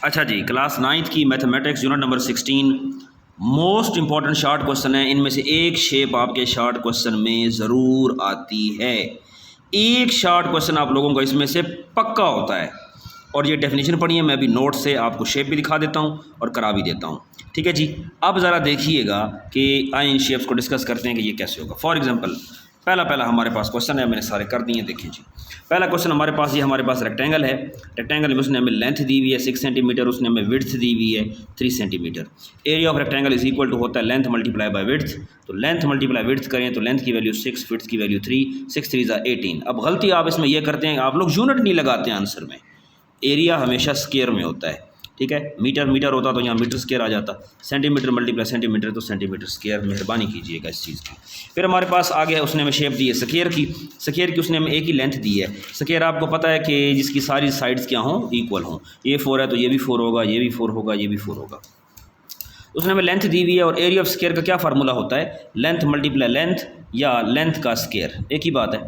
अच्छा जी, class 9th की mathematics unit number 16 most important short question है। इनमें से एक शेप आपके शॉर्ट क्वेश्चन में ज़रूर आती है। एक शॉर्ट क्वेश्चन आप लोगों का इसमें से पक्का होता है। और ये डेफिनेशन पढ़ी है, मैं अभी नोट से आपको शेप भी दिखा देता हूँ और करा भी देता हूँ। ठीक है जी, अब ज़रा देखिएगा कि आए इन शेप्स को डिस्कस करते हैं कि ये कैसे होगा। फॉर एग्जांपल पहला हमारे पास क्वेश्चन है, मैंने सारे कर दिए, देखें जी। पहला क्वेश्चन हमारे पास ये हमारे पास रेक्टेंगल है। रेक्टेंगल में उसने हमें लेंथ दी हुई है 6 सेंटीमीटर, उसने हमें विड्थ दी हुई है 3 centimetre. Area of rectangle is equal to होता है लेंथ मल्टीप्लाई बाय विड्थ। तो लेंथ मल्टीप्लाई विड्थ करें तो लेंथ की वैल्यू 6, विड्थ की वैल्यू 3, 6 3 18। अब गलती आप इसमें यह करते हैं, आप लोग यूनिट नहीं लगाते हैं आंसर में। एरिया हमेशा स्क्वायर में होता है, ठीक है। मीटर होता तो यहाँ मीटर स्क्वायर आ जाता। सेंटीमीटर मल्टीप्लाई सेंटीमीटर तो सेंटीमीटर स्क्वायर। मेहरबानी कीजिएगा इस चीज़ की। फिर हमारे पास आगे है, उसने हमें शेप दी है स्क्वायर की। स्क्वायर की उसने हमें एक ही लेंथ दी है। स्क्वायर आपको पता है कि जिसकी सारी साइड्स क्या हों, इक्वल हों। ये 4 है तो ये भी 4 होगा, ये भी 4 होगा, ये भी 4 होगा। उसने हमें लेंथ दी हुई है। और एरिया ऑफ स्क्वायर का क्या फार्मूला होता है? लेंथ मल्टीप्लाई लेंथ या लेंथ का स्क्वायर, एक ही बात है।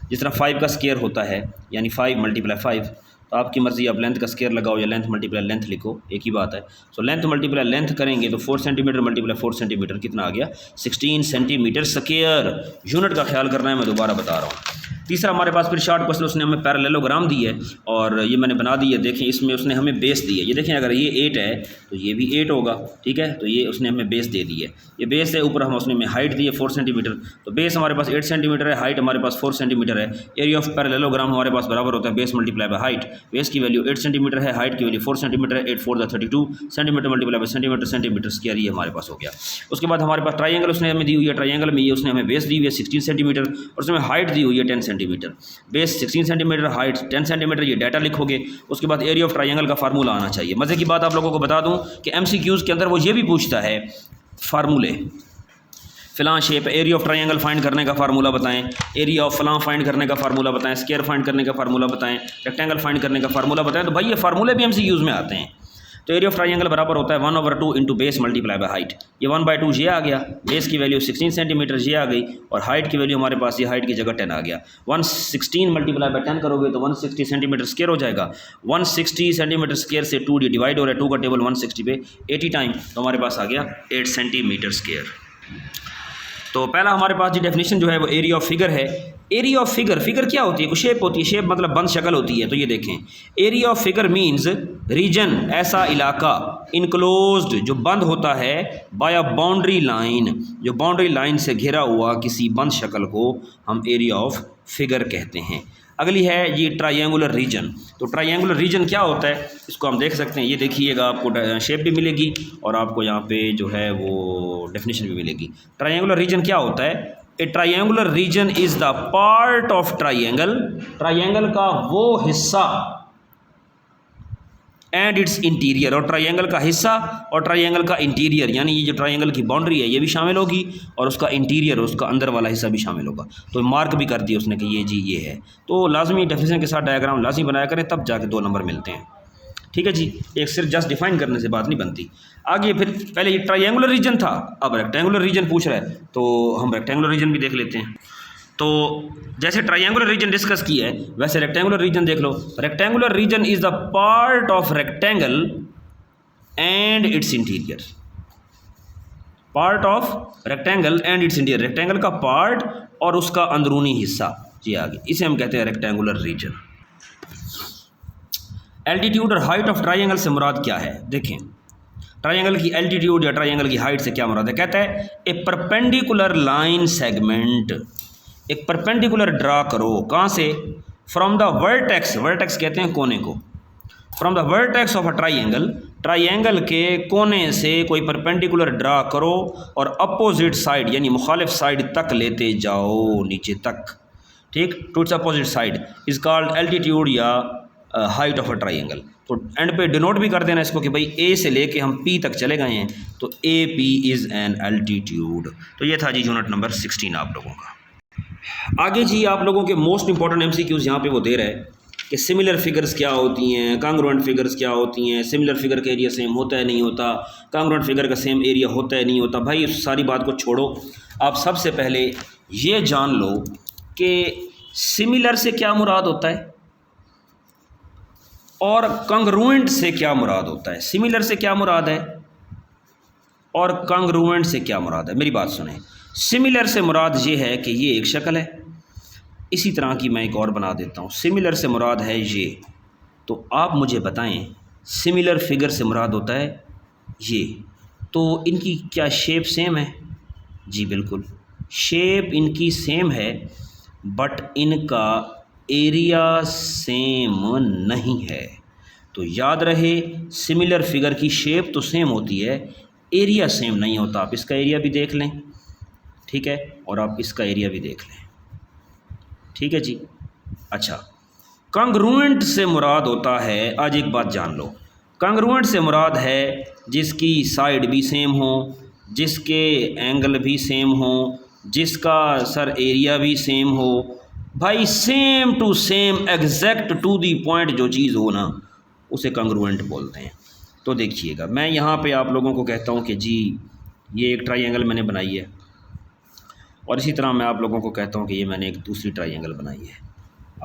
जिस तरह 5 का स्क्वायर होता है, यानी 5 मल्टीप्लाई 5, तो आपकी मर्ज़ी, आप लेंथ का स्क्वायर लगाओ या लेंथ मल्टीप्लाई लेंथ लिखो, एक ही बात है। सो लेंथ मल्टीप्लाई लेंथ करेंगे तो 4 सेंटीमीटर मल्टीप्लाई 4 सेंटीमीटर कितना आ गया? 16 सेंटीमीटर स्क्वायर। यूनिट का ख्याल करना है, मैं दोबारा बता रहा हूँ। तीसरा हमारे पास फिर शॉर्ट क्वेश्चन, उसने हमें पैरेललोग्राम दी है और ये मैंने बना दी है। देखें इसमें उसने हमें बेस दी है। ये देखें, अगर ये 8 है तो ये भी 8 होगा, ठीक है। तो ये उसने हमें बेस दे दी है। ये बेस है, ऊपर हम उसने हमें हाइट दी है 4 सेंटीमीटर। तो बेस हमारे पास 8 सेंटीमीटर है, हाइट हमारे पास 4 सेंटीमीटर है। एरिया ऑफ पैरेललोग्राम हमारे पास बराबर होता है base multiply by height. Base की वैल्यू 8 सेंटीमीटर है, हाइट की वैल्यू 4 सेंटीमीटर है। 8 4 32 centimetre multiply by centimetre, centimetre square, ये हमारे पास हो गया। उसके बाद हमारे पास ट्राइंगल उसने हमें दी हुई है। ट्राइंगल में ये उसने हमें बेस दी हुई है 16 सेंटीमीटर और उसमें हाइट दी हुई है 10 centimetre. Base 16 centimetre, height 10 centimetre, ये डाटा लिखोगे। उसके बाद एरिया ऑफ ट्राइंगल का फार्मूला आना चाहिए। मज़े की बात आप लोगों को बता दूं कि MCQs के अंदर वो ये भी पूछता है फार्मूले। फ़लाँ shape, area of triangle find करने का फार्मूला बताएं, एरिया ऑफ फ़लाँ फाइंड करने का फार्मूला बताएं, स्क्वायर फाइंड करने का फार्मूला बताएं, रेक्टेंगल फाइंड करने का फार्मूला बताएं। तो भाई ये फार्मूले भी MCQs में आते हैं। तो एरिया ऑफ ट्राइंगल बराबर होता है 1/2 into base multiply by height. ये 1/2 ये आ गया, बेस की वैल्यू 16 सेंटीमीटर ये आ गई और हाइट की वैल्यू हमारे पास, ये हाइट की जगह 10 आ गया। 116 मल्टीप्लाई बाय 10 करोगे तो 160 सेंटीमीटर स्क्वायर हो जाएगा। 160 सेंटीमीटर स्क्वायर से 2 डिवाइड हो रहा है, 2 का टेबल 160 पे 80 टाइम, तो हमारे पास आ गया 8 सेंटीमीटर स्क्वायर। तो पहला हमारे पास जो डेफिनेशन जो है वो एरिया ऑफ फिगर है। एरिया ऑफ फिगर, फिगर क्या होती है? कुछ शेप होती है, शेप मतलब बंद शक्ल होती है। तो ये देखें, area of figure means region, ऐसा इलाका, इनक्लोज्ड जो बंद होता है, बाय अ बाउंड्री लाइन, जो बाउंड्री लाइन से घिरा हुआ किसी बंद शक्ल को हम एरिया ऑफ फिगर कहते हैं। अगली है ये ट्रायंगुलर रीजन। तो ट्रायंगुलर रीजन क्या होता है, इसको हम देख सकते हैं। ये देखिएगा, आपको शेप भी मिलेगी और आपको यहाँ पे जो है वो डेफिनेशन भी मिलेगी। ट्रायंगुलर रीजन क्या होता है? A triangular region is the part of triangle, triangle का वो हिस्सा, एंड इट्स इंटीरियर, और ट्रायंगल का हिस्सा और ट्रायंगल का इंटीरियर, यानी ये जो ट्रायंगल की बाउंड्री है ये भी शामिल होगी और उसका इंटीरियर, उसका अंदर वाला हिस्सा भी शामिल होगा। तो मार्क भी कर दिया उसने कि ये जी ये है। तो लाजमी डेफिनेशन के साथ डायग्राम लाजमी बनाया करें, तब जाके 2 नंबर मिलते हैं। ठीक है जी, एक सिर्फ जस्ट डिफाइन करने से बात नहीं बनती। आगे फिर पहले ये ट्रायंगुलर रीजन था, अब रेक्टेंगुलर रीजन पूछ रहा है, तो हम रेक्टेंगुलर रीजन भी देख लेते हैं। तो जैसे ट्रायंगुलर रीजन डिस्कस किया है वैसे रेक्टेंगुलर रीजन देख लो। Rectangular region is the part of rectangle and it's interior, part of rectangle and it's interior, rectangle का पार्ट और उसका अंदरूनी हिस्सा, जी आगे, इसे हम कहते हैं रेक्टेंगुलर रीजन। एल्टीट्यूड और हाइट ऑफ ट्रायंगल से मुराद क्या है? देखें, ट्रायंगल की एल्टीट्यूड या ट्रायंगल की हाइट से क्या मुराद है? कहता है ए परपेंडिकुलर लाइन सेगमेंट, एक परपेंडिकुलर ड्रा करो, कहाँ से? फ्रॉम द वर्टेक्स, वर्टेक्स कहते हैं कोने को, from the vertex of a triangle, triangle के कोने से कोई परपेंडिकुलर ड्रा करो और अपोजिट साइड यानी मुखालिफ साइड तक लेते जाओ, नीचे तक, ठीक, to its opposite side is called altitude या हाइट ऑफ अ ट्रायंगल। तो एंड पे डिनोट भी कर देना इसको कि भाई ए से लेके हम पी तक चले गए हैं, तो A P is an altitude. तो ये था जी यूनिट नंबर 16 आप लोगों का। आगे जी आप लोगों के मोस्ट इंपॉर्टेंट MCQs यहाँ पे वो दे रहा है कि सिमिलर फिगर्स क्या होती हैं, कांग्रुएंट फिगर्स क्या होती हैं, सिमिलर फिगर का एरिया सेम होता है नहीं होता, कांग्रुएंट फिगर का सेम एरिया होता है नहीं होता। भाई उस सारी बात को छोड़ो, आप सबसे पहले ये जान लो कि सिमिलर से क्या मुराद होता है और कंग्रुएंट से क्या मुराद होता है, सिमिलर से क्या मुराद है और कंग्रुएंट से क्या मुराद है। मेरी बात सुने, सिमिलर से मुराद ये है कि ये एक शक्ल है, इसी तरह की मैं एक और बना देता हूँ। सिमिलर से मुराद है ये, तो आप मुझे बताएं सिमिलर फिगर से मुराद होता है ये, तो इनकी क्या शेप सेम है? जी बिल्कुल, शेप इनकी सेम है, बट इनका एरिया सेम नहीं है। तो याद रहे, सिमिलर फिगर की शेप तो सेम होती है, एरिया सेम नहीं होता। आप इसका एरिया भी देख लें, ठीक है, और आप इसका एरिया भी देख लें, ठीक है जी। अच्छा, कंग्रुएंट से मुराद होता है, आज एक बात जान लो, कंग्रुएंट से मुराद है जिसकी साइड भी सेम हो, जिसके एंगल भी सेम हो, जिसका सर एरिया भी सेम हो, भाई same to same exact to the point जो चीज़ हो ना, उसे कंग्रुएंट बोलते हैं। तो देखिएगा, मैं यहाँ पे आप लोगों को कहता हूँ कि जी ये एक ट्राइंगल मैंने बनाई है, और इसी तरह मैं आप लोगों को कहता हूँ कि ये मैंने एक दूसरी ट्राइंगल बनाई है।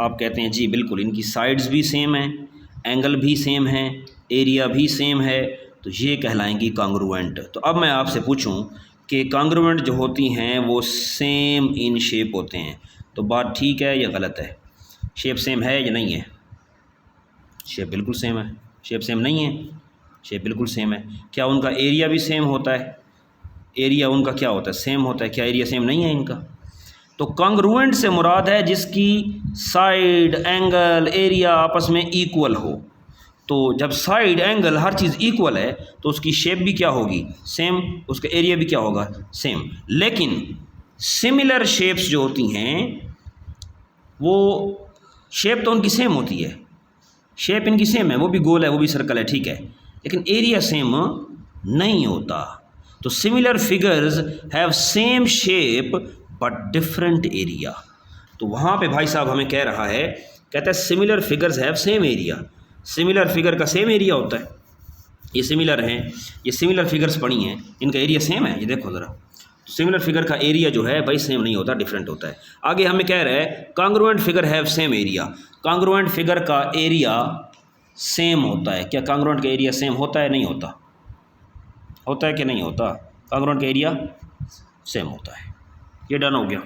आप कहते हैं जी बिल्कुल इनकी साइड्स भी सेम हैं, एंगल भी सेम है, एरिया भी सेम है, तो ये कहलाएंगी कांग्रुएंट। तो अब मैं आपसे पूछूं कि कांग्रुएंट जो होती हैं वो सेम इन शेप होते हैं, तो बात ठीक है या गलत है? शेप सेम है या नहीं है? शेप बिल्कुल सेम है। शेप सेम नहीं है? शेप बिल्कुल सेम है। क्या उनका एरिया भी सेम होता है? एरिया उनका क्या होता है? सेम होता है। क्या एरिया सेम नहीं है इनका? तो कांग्रुएंट से मुराद है जिसकी साइड, एंगल, एरिया आपस में इक्वल हो। तो जब साइड, एंगल, हर चीज़ इक्वल है तो उसकी शेप भी क्या होगी? सेम। उसका एरिया भी क्या होगा? सेम। लेकिन सिमिलर शेप्स जो होती हैं वो शेप तो उनकी सेम होती है, शेप इनकी सेम है, वो भी गोल है, वो भी सर्कल है, ठीक है, लेकिन एरिया सेम नहीं होता। तो similar figures have same shape but different area. तो वहाँ पे भाई साहब हमें कह रहा है, कहता है similar figures have same area. Similar figure का सेम एरिया होता है। ये सिमिलर हैं, ये सिमिलर फिगर्स पड़ी हैं, इनका एरिया सेम है, ये देखो ज़रा। तो सिमिलर फिगर का एरिया जो है भाई सेम नहीं होता, डिफरेंट होता है। आगे हमें कह रहा है congruent figure have same area. Congruent figure का एरिया सेम होता है। क्या कांग्रुएंट का एरिया सेम होता है? नहीं होता। होता है कि नहीं होता? कांग्रुएंट का एरिया सेम होता है। ये डन हो गया।